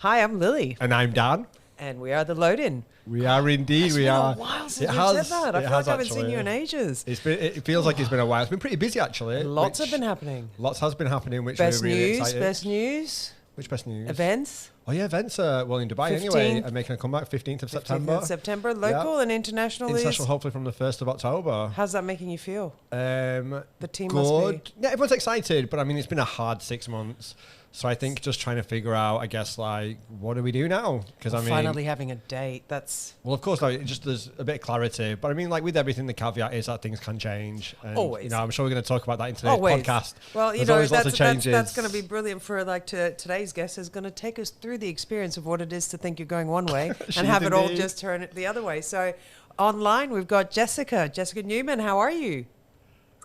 Hi, I'm Lily. And I'm Dan. And we are the Load-In. We are indeed. It's we been are. a while since we've said that. I feel like I haven't seen you in ages. It feels like it's been a while. It's been pretty busy, actually. Lots have been happening. Lots has been happening, which best we're really news, excited. Best news. Which best news? Events. Oh, yeah, events are, well, in Dubai 15th. anyway, are making a comeback 15th of September. 15th of September, local and international. International, hopefully from the 1st of October. How's that making you feel? The team good. must be. Yeah, everyone's excited, but I mean, it's been a hard 6 months. So I think just trying to figure out, I guess, like, what do we do now? Because finally having a date. That's well, of course, like, just there's a bit of clarity. But I mean, like with everything, the caveat is that things can change. And, always. You know, I'm sure we're going to talk about that in today's podcast. Well, you there's know, lots of changes. that's going to be brilliant for today's guest is going to take us through the experience of what it is to think you're going one way and have it all just turn it the other way. So online, we've got Jessica Neumann. How are you?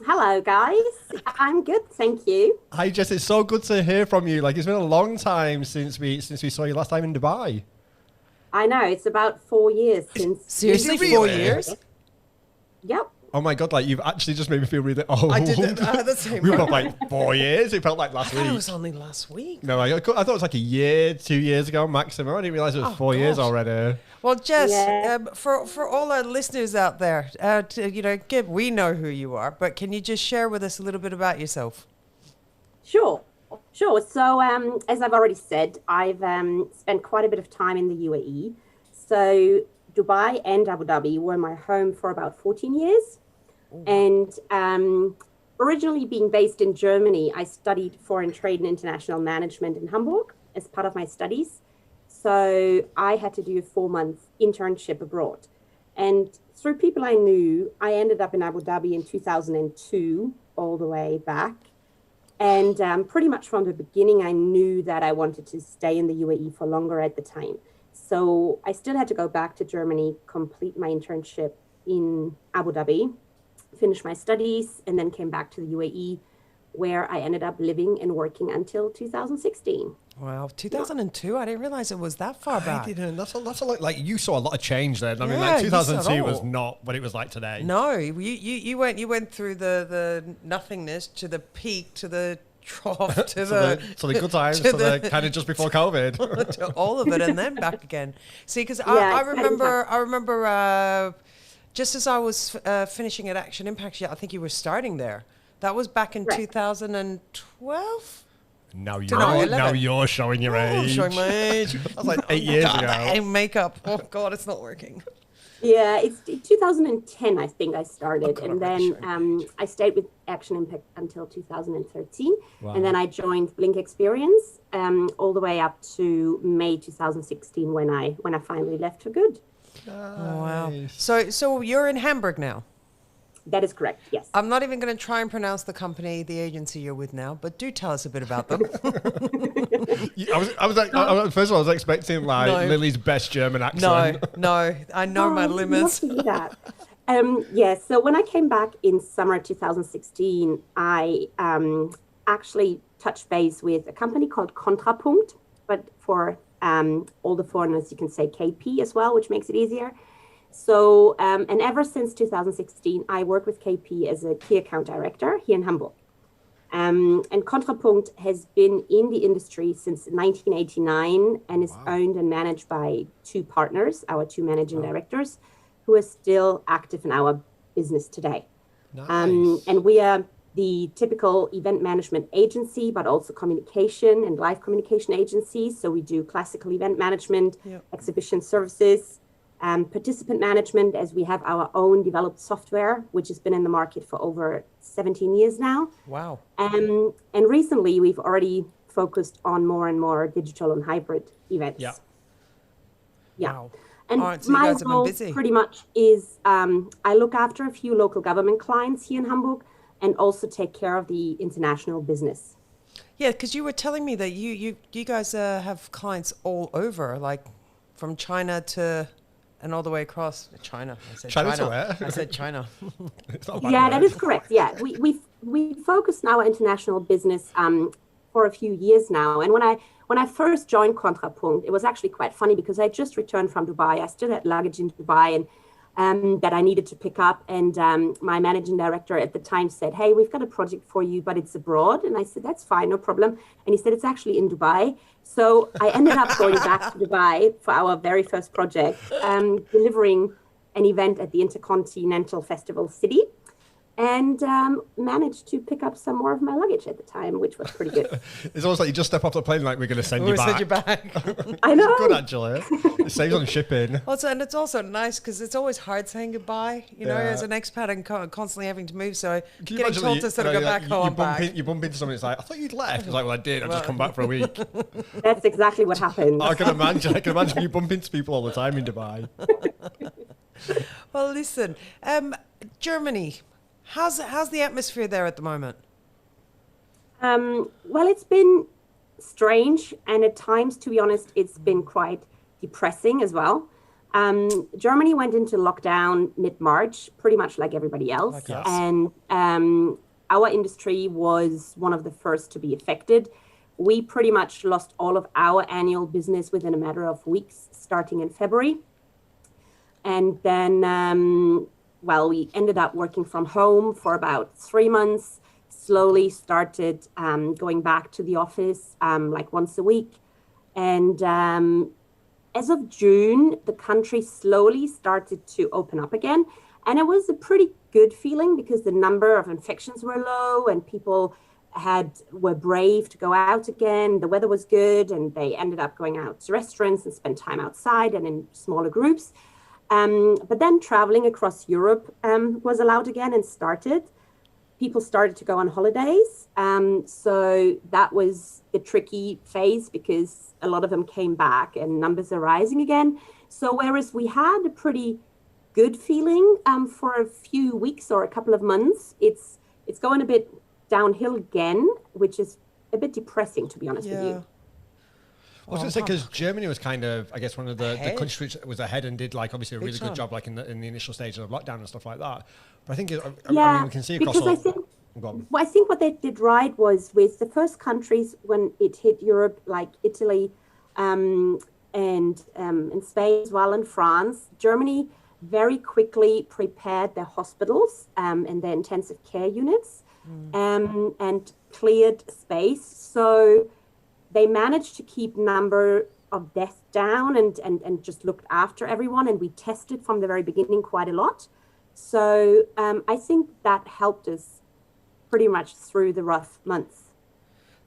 Hello, guys. I'm good, thank you. Hi, Jess. It's so good to hear from you. Like, it's been a long time since we saw you last time in Dubai. I know, it's about 4 years since. Seriously, 4 years? Yep. Oh my God! Like you've actually just made me feel really old. I did the same. We were like 4 years. It felt like last week. It was only last week. No, I thought it was like a year, 2 years ago maximum. I didn't realize it was 4 years already. Well, Jess, for all our listeners out there, we know who you are, but can you just share with us a little bit about yourself? Sure. So, as I've already said, I've spent quite a bit of time in the UAE. So, Dubai and Abu Dhabi were my home for about 14 years. Ooh. And originally being based in Germany, I studied foreign trade and international management in Hamburg as part of my studies. So I had to do a 4-month internship abroad. And through people I knew, I ended up in Abu Dhabi in 2002, all the way back. And pretty much from the beginning, I knew that I wanted to stay in the UAE for longer at the time. So I still had to go back to Germany, complete my internship in Abu Dhabi, finish my studies, and then came back to the UAE, where I ended up living and working until 2016. Wow, 2002? I didn't realize it was that far back. I didn't. That's a lot. Like you saw a lot of change then. I mean, Yeah, like you 2002 saw was all. not what it was like today. No, you went through the nothingness to the peak to the trough to the good times to the kind of just before COVID. to all of it and then back again. See, because I remember just as I was finishing at Action Impact, I think you were starting there. That was back in 2012. Now you're showing your age. I'm showing my age. That was like 8 years ago. And makeup. Oh God, it's not working. Yeah, it's 2010, I think I started. And then I stayed with Action Impact until 2013. Wow. And then I joined Blink Experience all the way up to May 2016 when I finally left for good. Nice. Oh, wow. So you're in Hamburg now? That is correct, yes. I'm not even going to try and pronounce the company, the agency you're with now, but do tell us a bit about them. I was first of all, I was expecting Lily's best German accent. No, I know my limits. That. So when I came back in summer 2016, I actually touched base with a company called Kontrapunkt, but for all the foreigners, you can say KP as well, which makes it easier. So, and ever since 2016, I work with KP as a key account director here in Hamburg. And Kontrapunkt has been in the industry since 1989 and is owned and managed by 2 partners, our 2 managing directors, who are still active in our business today. Nice. And we are the typical event management agency, but also communication and live communication agency. So we do classical event management, exhibition services, participant management, as we have our own developed software, which has been in the market for over 17 years now. Wow. And recently, we've already focused on more and more digital and hybrid events. Yeah. Wow. And so my role pretty much is I look after a few local government clients here in Hamburg and also take care of the international business. Yeah, because you were telling me that you guys have clients all over, like from China to... And all the way across China. I said China to where? I said China. Yeah, that is correct. Yeah, we focused on our international business for a few years now. And when I first joined Kontrapunkt, it was actually quite funny because I just returned from Dubai. I still had luggage in Dubai and that I needed to pick up. And my managing director at the time said, "Hey, we've got a project for you, but it's abroad." And I said, "That's fine, no problem." And he said, "It's actually in Dubai." So I ended up going back to Dubai for our very first project, delivering an event at the Intercontinental Festival City, and managed to pick up some more of my luggage at the time, which was pretty good. It's almost like you just step off the plane like we're going to send you back. Send you back. I know. Good, actually. It saves on shipping. Also, and it's also nice because it's always hard saying goodbye, as an expat and constantly having to move. So getting told to sort of go back home, you bump into someone, it's like, I thought you'd left. It's like, well, I did. I've just come back for a week. That's exactly what happened. I can imagine you bump into people all the time in Dubai. Well, listen, Germany. How's the atmosphere there at the moment? Well, it's been strange, and at times, to be honest, it's been quite depressing as well. Germany went into lockdown mid-March, pretty much like everybody else. Yes. And our industry was one of the first to be affected. We pretty much lost all of our annual business within a matter of weeks, starting in February. And then, we ended up working from home for about 3 months, slowly started going back to the office like once a week. And as of June, the country slowly started to open up again. And it was a pretty good feeling because the number of infections were low and people were brave to go out again. The weather was good and they ended up going out to restaurants and spend time outside and in smaller groups. But then traveling across Europe was allowed again and started. People started to go on holidays. So that was the tricky phase because a lot of them came back and numbers are rising again. So whereas we had a pretty good feeling for a few weeks or a couple of months, it's going a bit downhill again, which is a bit depressing, to be honest with you. I was going to say, because Germany was kind of, I guess, one of the countries which was ahead and did obviously a really good job in the initial stages of lockdown and stuff like that. But I think, I mean, we can see across all... I think what they did right was with the first countries when it hit Europe, like Italy and Spain as well, and France, Germany very quickly prepared their hospitals and their intensive care units and cleared space. So they managed to keep number of deaths down and just looked after everyone. And we tested from the very beginning quite a lot. So I think that helped us pretty much through the rough months.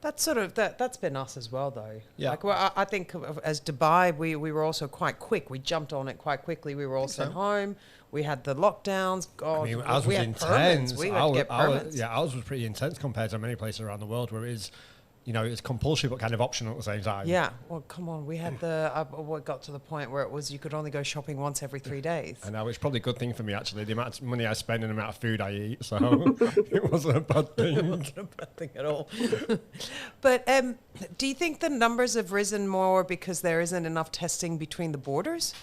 That's sort of that's been us as well, though. Yeah. I think as Dubai, we were also quite quick. We jumped on it quite quickly. We were all sent home. We had the lockdowns. God, I mean, ours was intense. We had to get permits. Ours was pretty intense compared to many places around the world where it is, it's compulsory but kind of optional at the same time. Yeah. Well, come on. We had what got to the point where it was you could only go shopping once every 3 days. I know, it's probably a good thing for me, actually, the amount of money I spend and the amount of food I eat. So it wasn't a bad thing. It wasn't a bad thing at all. But do you think the numbers have risen more because there isn't enough testing between the borders?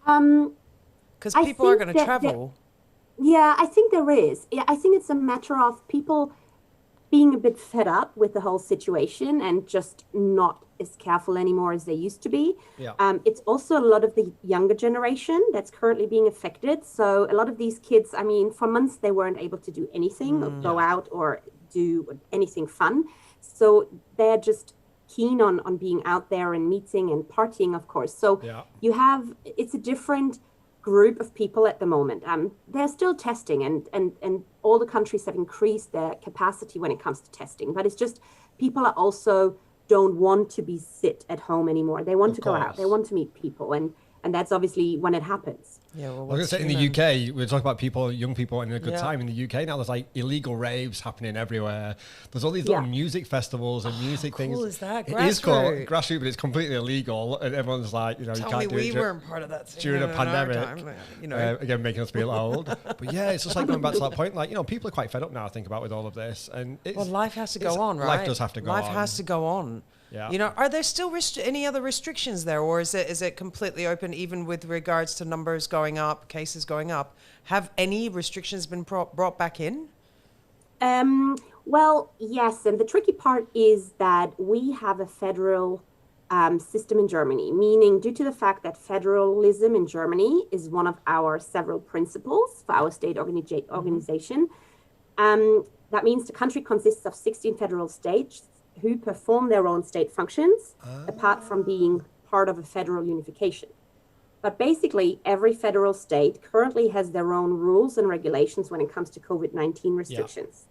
Because people are going to travel. Yeah, I think there is. Yeah, I think it's a matter of people being a bit fed up with the whole situation and just not as careful anymore as they used to be. Yeah. It's also a lot of the younger generation that's currently being affected. So a lot of these kids, I mean, for months they weren't able to do anything or go out or do anything fun. So they're just keen on being out there and meeting and partying, of course. So it's a different group of people at the moment. They're still testing and all the countries have increased their capacity when it comes to testing, but it's just people are also don't want to be sit at home anymore. They want to go out. They want to meet people, and that's obviously when it happens. Yeah, well, I was going to say, in the UK, we're talking about young people having a good time. In the UK now, there's like illegal raves happening everywhere. There's all these little music festivals and music things. Cool is that? It is called grassroots, but it's completely illegal. And everyone's like, you can't do it. We weren't part of that during a pandemic. Again, making us feel old. But yeah, it's just like going back to that point. Like, people are quite fed up now, I think, about with all of this. And life has to go on, right? Life does have to go on. Life has to go on. Yeah. Are there still any other restrictions there, or is it completely open, even with regards to numbers going up, cases going up? Have any restrictions been brought back in? Well, yes, and the tricky part is that we have a federal system in Germany, meaning due to the fact that federalism in Germany is one of our several principles for our state organization. That means the country consists of 16 federal states who perform their own state functions, apart from being part of a federal unification. But basically, every federal state currently has their own rules and regulations when it comes to COVID-19 restrictions,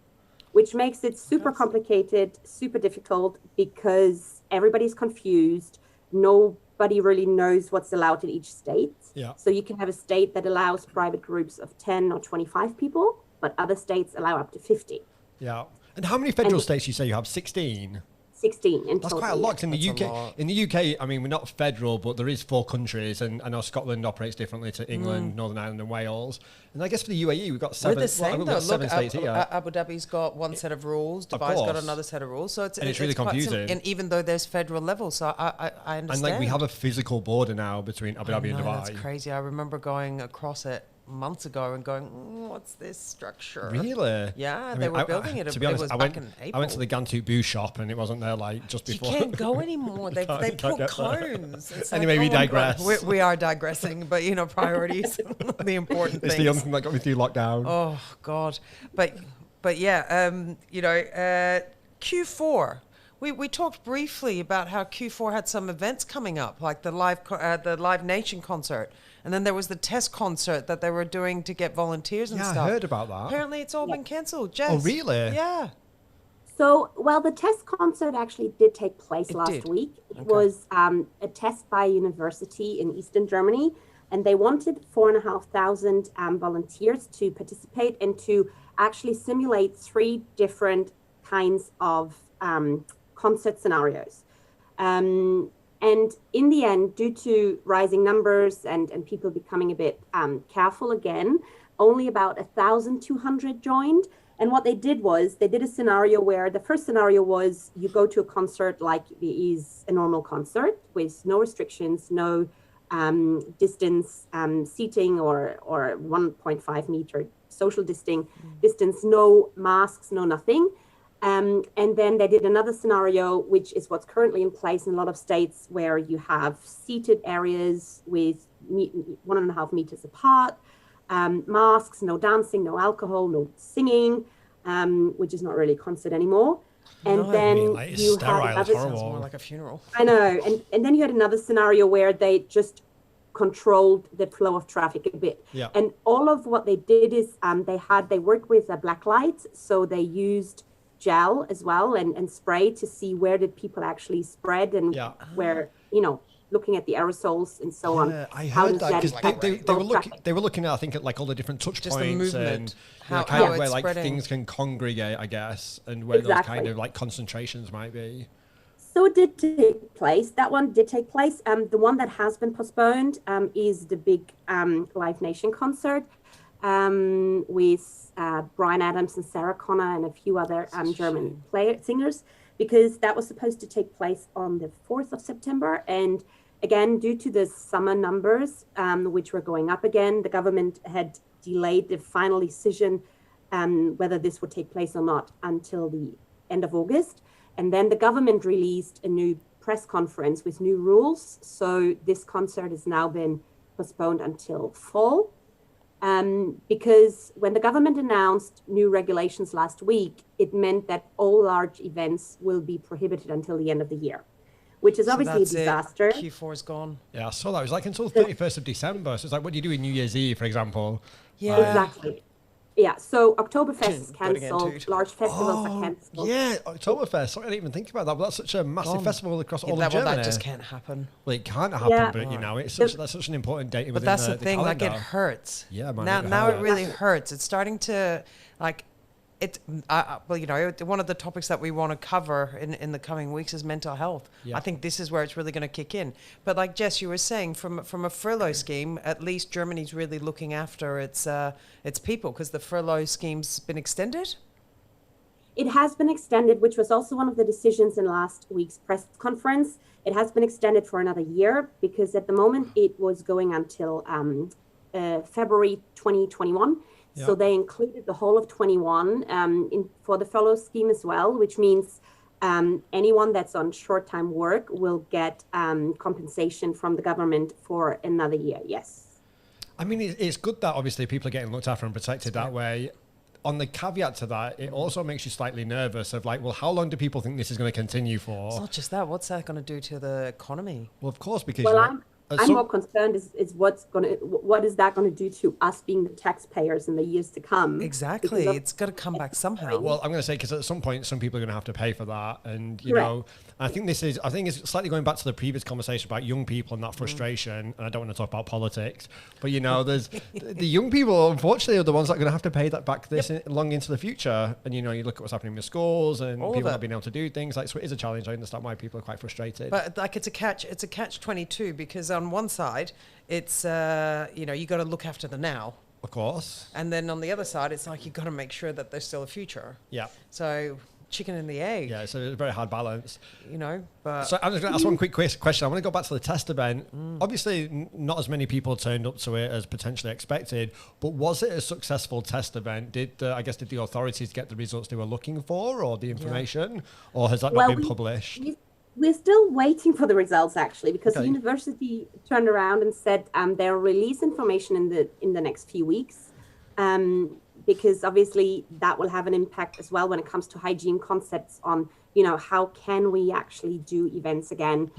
which makes it super complicated, super difficult, because everybody's confused. Nobody really knows what's allowed in each state. Yeah. So you can have a state that allows private groups of 10 or 25 people, but other states allow up to 50. Yeah. And how many federal states you say you have? 16? 16 in That's total. quite a lot. Yeah. In the UK, I mean, we're not federal, but there is 4 countries, and I know Scotland operates differently to England, Northern Ireland, and Wales. And I guess for the UAE, we've got 7. We're the same, we've though. got 7 Look, states here. Abu Dhabi's got one set of rules. Dubai's got another set of rules. So it's really confusing. And even though there's federal level, so I understand. And like we have a physical border now between Abu Dhabi and Dubai. That's crazy. I remember going across it months ago and going, what's this structure? Really? Yeah, they were building it. To be honest, it was back in April. I went to the Gantu Boo shop and it wasn't there like just before. You can't go anymore. They put cones. Anyway, we digress. We are digressing, but priorities, the important things. It's the young thing that got me through lockdown. Oh God, but yeah, Q4. We talked briefly about how Q4 had some events coming up, like the Live Nation concert. And then there was the test concert that they were doing to get volunteers and stuff. Yeah, I heard about that. Apparently it's all been cancelled. Jess. Oh, really? Yeah. So, well, the test concert actually did take place last week. It was a test by a university in Eastern Germany, and they wanted 4,500 volunteers to participate and to actually simulate 3 different kinds of concert scenarios. And in the end, due to rising numbers and people becoming a bit careful again, only about 1,200 joined. And what they did was they did a scenario where the first scenario was you go to a concert like it is a normal concert with no restrictions, no distance seating or 1.5 meter social distance, no masks, no nothing. And then they did another scenario, which is what's currently in place in a lot of states, where you have seated areas with 1.5 meters apart, masks, no dancing, no alcohol, no singing, which is not really a concert anymore. And then you had another, sounds more like a funeral. I know. And then you had another scenario where they just controlled the flow of traffic a bit. Yeah. And all of what they did is they worked with black lights, so they used gel as well and spray to see where did people actually spread and where, looking at the aerosols and so on. I heard that because they were looking at, I think, at like all the different touch just points and how where like spreading. Things can congregate, I guess, and where those kind of like concentrations might be. So it did take place. That one did take place. The one that has been postponed is the big Live Nation concert with Bryan Adams and Sarah Connor and a few other German singers, because that was supposed to take place on the 4th of September. And again, due to the summer numbers, which were going up again, the government had delayed the final decision whether this would take place or not until the end of August. And then the government released a new press conference with new rules. So this concert has now been postponed until fall. Because when the government announced new regulations last week, it meant that all large events will be prohibited until the end of the year, which is obviously a disaster. Q4 is gone. Yeah, I saw that. It was like until 31st of December. So it's like, what do you do in New Year's Eve, for example? Yeah, exactly. Yeah, so Oktoberfest is cancelled. Large festivals are cancelled. Yeah, Oktoberfest. Sorry, I didn't even think about that. But that's such a massive festival across all of Germany. That just can't happen. Well, it can't happen, but it's that's such an important date. But that's the thing. Like, it hurts. Yeah, man. Now it really hurts. It's starting to like. One of the topics that we want to cover in the coming weeks is mental health. Yeah. I think this is where it's really going to kick in. But like Jess, you were saying, from a furlough scheme, at least Germany's really looking after its people, because the furlough scheme's been extended. It has been extended, which was also one of the decisions in last week's press conference. It has been extended for another year, because at the moment it was going until February 2021. Yep. So they included the whole of 21 for the furlough scheme as well, which means anyone that's on short-time work will get compensation from the government for another year. Yes. I mean, it's good that obviously people are getting looked after and protected that way. on the caveat to that, it also makes you slightly nervous of like, well, how long do people think this is going to continue for? It's not just that. What's that going to do to the economy? Well, of course, because I'm more concerned is what is that going to do to us being the taxpayers in the years to come? Exactly, it's got to come back somehow. Well, I'm going to say because at some point, some people are going to have to pay for that, and you know, I think it's slightly going back to the previous conversation about young people and that frustration. And I don't want to talk about politics, but you know, there's the young people, unfortunately, are the ones that are going to have to pay that back long into the future. And you know, you look at what's happening with schools and people not being able to do things. Like, so it is a challenge. I understand why people are quite frustrated. But like, it's a catch-22 because on one side, it's you know, you got to look after the now, of course, and then on the other side, it's like you got to make sure that there's still a future. Yeah. So chicken and the egg. Yeah, it's a very hard balance. You know, but so I'm just going to ask one quick question. I want to go back to the test event. Obviously, not as many people turned up to it as potentially expected, but was it a successful test event? Did the authorities get the results they were looking for, or the information, or has that not been published? We're still waiting for the results, actually, because the university turned around and said they'll release information in the next few weeks, because obviously that will have an impact as well when it comes to hygiene concepts on, you know, how can we actually do events again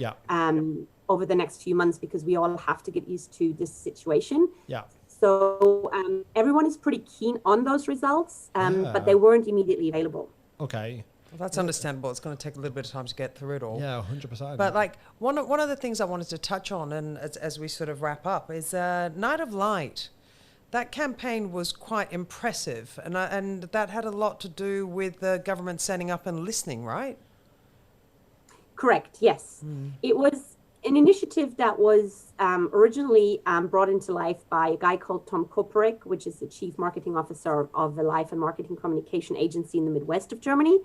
over the next few months, because we all have to get used to this situation. Yeah. So everyone is pretty keen on those results, but they weren't immediately available. Okay. Well, that's understandable. It's going to take a little bit of time to get through it all. Yeah, 100%. But like one of the things I wanted to touch on, and as we sort of wrap up, is Night of Light. That campaign was quite impressive, and that had a lot to do with the government standing up and listening, right? Correct. Yes, it was an initiative that was originally brought into life by a guy called Tom Koperek, which is the chief marketing officer of the Life and Marketing Communication Agency in the Midwest of Germany.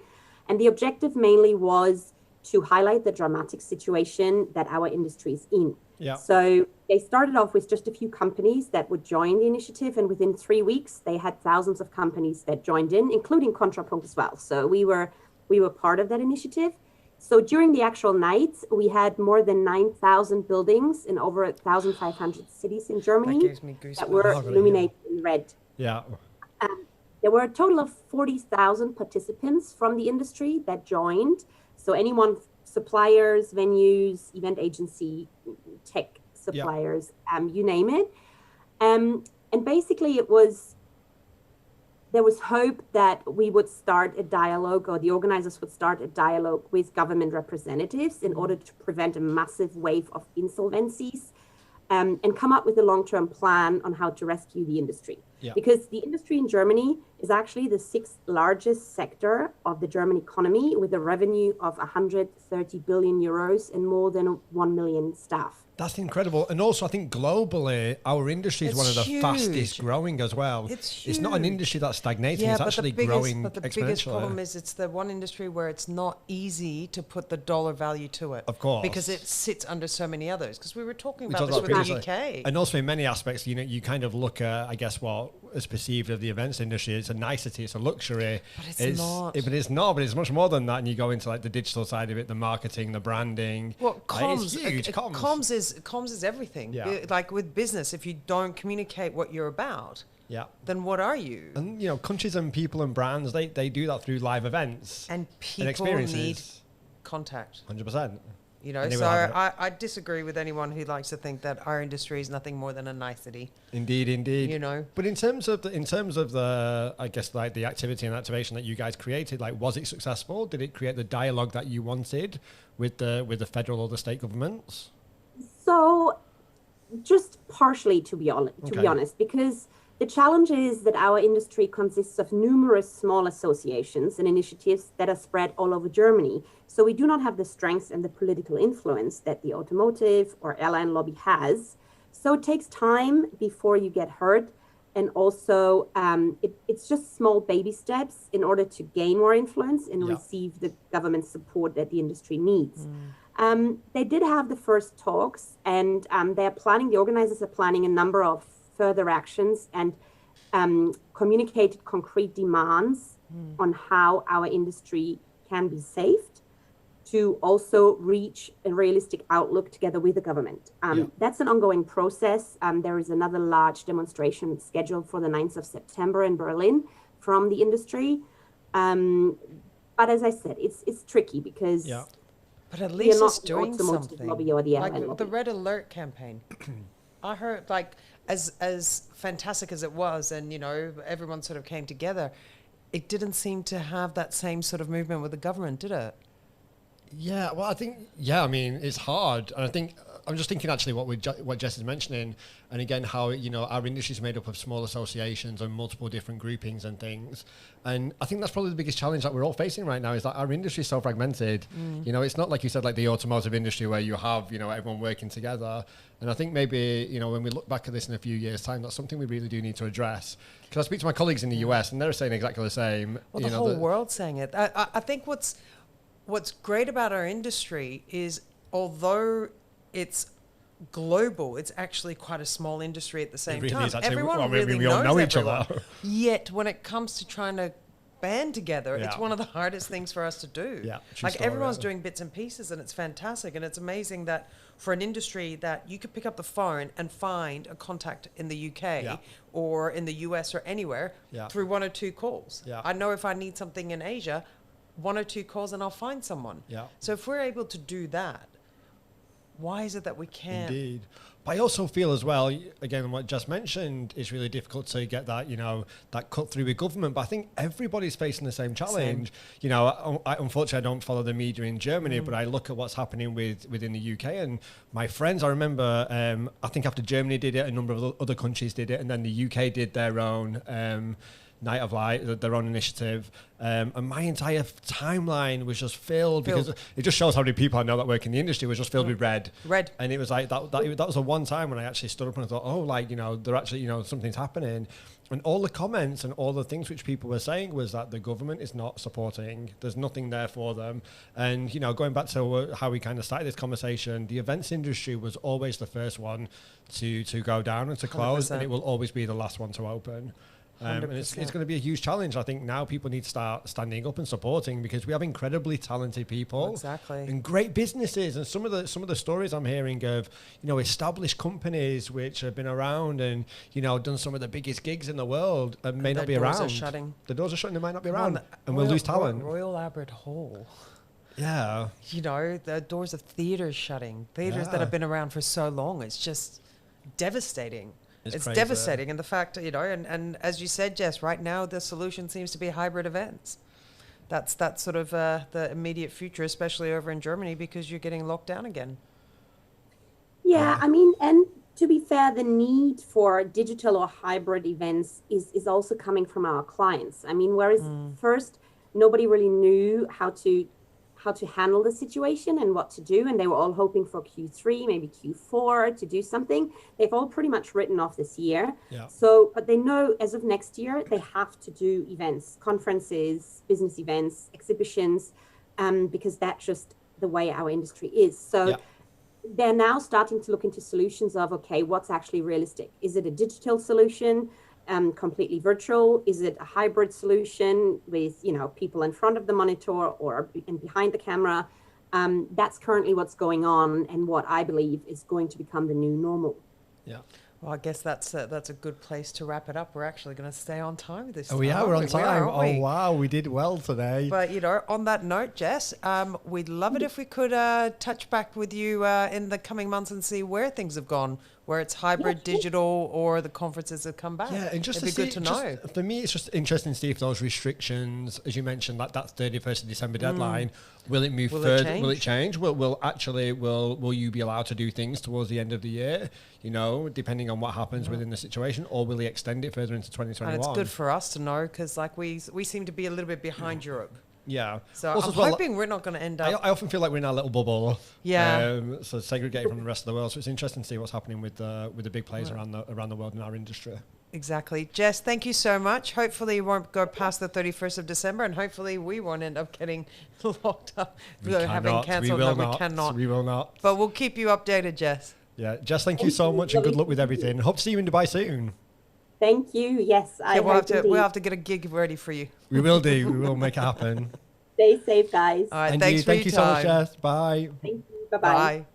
And the objective mainly was to highlight the dramatic situation that our industry is in. Yeah. So they started off with just a few companies that would join the initiative. And within 3 weeks, they had thousands of companies that joined in, including Contrapunkt as well. So we were part of that initiative. So during the actual night, we had more than 9,000 buildings in over 1,500 cities in Germany that were illuminated in red. Yeah. There were a total of 40,000 participants from the industry that joined. So anyone, suppliers, venues, event agency, tech suppliers, you name it. And basically there was hope that we would start a dialogue, or the organizers would start a dialogue with government representatives in order to prevent a massive wave of insolvencies, and come up with a long-term plan on how to rescue the industry. Yeah. Because the industry in Germany is actually the 6th largest sector of the German economy, with a revenue of 130 billion euros and more than 1 million staff. That's incredible. And also, I think globally, our industry is one of the fastest growing as well. It's huge. It's not an industry that's stagnating. It's actually growing exponentially. But the biggest problem is it's the one industry where it's not easy to put the dollar value to it. Of course. Because it sits under so many others. Because we were talking about this with the UK. And also in many aspects, you know, you kind of look at, I guess, what is perceived of the events industry. It's a nicety, it's a luxury. But it's not. But it's not, but it's much more than that. And you go into like the digital side of it, the marketing, the branding. Well, comms, it's huge. Comms is everything. Yeah. Like with business, if you don't communicate what you're about, then what are you? And you know, countries and people and brands, they do that through live events and people experiences. Need contact. 100%. You know, so I disagree with anyone who likes to think that our industry is nothing more than a nicety. Indeed. You know, but in terms of the I guess like the activity and activation that you guys created, like, was it successful? Did it create the dialogue that you wanted with the federal or the state governments? So, just partially, to be honest, because the challenge is that our industry consists of numerous small associations and initiatives that are spread all over Germany. So we do not have the strength and the political influence that the automotive or airline lobby has. So it takes time before you get heard. And also, it's just small baby steps in order to gain more influence and receive the government support that the industry needs. They did have the first talks, and the organizers are planning a number of further actions and communicated concrete demands on how our industry can be saved to also reach a realistic outlook together with the government. That's an ongoing process. There is another large demonstration scheduled for the 9th of September in Berlin from the industry. But as I said, it's tricky because but at least it's doing doing something. Lobby or the like airline the lobby. Red Alert campaign. I heard, like, as fantastic as it was, and you know, everyone sort of came together, it didn't seem to have that same sort of movement with the government, did it? Yeah, well, I think, I mean, it's hard. And I think, I'm just thinking actually what Jess is mentioning, and again, how, you know, our industry is made up of small associations and multiple different groupings and things. And I think that's probably the biggest challenge that we're all facing right now, is that our industry is so fragmented. You know, it's not like you said, like the automotive industry where you have, you know, everyone working together. And I think maybe, you know, when we look back at this in a few years' time, that's something we really do need to address. Because I speak to my colleagues in the US and they're saying exactly the same. Well, the whole world's saying it. I think what's great about our industry is, although it's global, it's actually quite a small industry at the same time. Everyone really knows know each other. Yet when it comes to trying to band together, it's one of the hardest things for us to do. Like everyone's doing bits and pieces, and it's fantastic. And it's amazing that for an industry that you could pick up the phone and find a contact in the UK or in the US or anywhere through 1 or 2 calls. I know if I need something in Asia, 1 or 2 calls and I'll find someone. So if we're able to do that, why is it that we can't? Indeed. But I also feel as well, again, what Jess mentioned, is really difficult to get that, you know, that cut through with government. But I think everybody's facing the same challenge. You know, unfortunately, I don't follow the media in Germany, but I look at what's happening within the UK. And my friends, I remember, I think after Germany did it, a number of other countries did it, and then the UK did their own Night of Light, their own initiative, and my entire timeline was just filled because it just shows how many people I know that work in the industry was just filled with red. And it was like that was the one time when I actually stood up and I thought, oh, like, you know, they're actually, you know, something's happening. And all the comments and all the things which people were saying was that the government is not supporting. There's nothing there for them. And, you know, going back to how we kind of started this conversation, the events industry was always the first one to go down and to close, 100%. And it will always be the last one to open. And it's going to be a huge challenge. I think now people need to start standing up and supporting, because we have incredibly talented people, and great businesses. And some of the stories I'm hearing of, you know, established companies which have been around and, you know, done some of the biggest gigs in the world and may not be around. The doors are shutting. They might not be around, and we'll lose talent. Royal Albert Hall. Yeah. You know, the doors of theaters shutting. Theaters that have been around for so long. It's just devastating. It's devastating. And the fact, you know, and as you said, Jess, right now the solution seems to be hybrid events. That's sort of the immediate future, especially over in Germany, because you're getting locked down again. Yeah, I mean, and to be fair, the need for digital or hybrid events is also coming from our clients. I mean, whereas first nobody really knew how to handle the situation and what to do, and they were all hoping for Q3, maybe Q4 to do something. They've all pretty much written off this year. So, but they know as of next year they have to do events, conferences, business events, exhibitions, because that's just the way our industry is. So they're now starting to look into solutions of, okay, what's actually realistic? Is it a digital solution? Completely virtual? Is it a hybrid solution with, you know, people in front of the monitor or behind the camera? That's currently what's going on, and what I believe is going to become the new normal. Well, I guess that's a good place to wrap it up. We're actually going to stay on time this time. Oh, yeah, we're on time. Oh, wow, we did well today. But, you know, on that note, Jess, we'd love it if we could touch back with you in the coming months and see where things have gone, where it's hybrid, digital, or the conferences have come back. Yeah, and just it'd be good to know. For me, it's just interesting to see if those restrictions, as you mentioned, that 31st of December deadline, will it move further? Will it change? Will you be allowed to do things towards the end of the year, you know, depending on what happens within the situation, or will he extend it further into 2021? And it's good for us to know, because like we seem to be a little bit behind Europe. Yeah. So also, I'm hoping we're not going to end up... I often feel like we're in our little bubble. Yeah. So segregated from the rest of the world. So it's interesting to see what's happening with the big players around the world in our industry. Exactly. Jess, thank you so much. Hopefully you won't go past the 31st of December, and hopefully we won't end up getting locked up. Having cancelled. We cannot. We will not. But we'll keep you updated, Jess. Yeah. Jess, thank you so much, and good luck with everything. Hope to see you in Dubai soon. Thank you. Yes, we'll have to get a gig ready for you. We will do. We will make it happen. Stay safe, guys. All right. Thank you so much, Jess. Bye. Thank you. Bye-bye. Bye.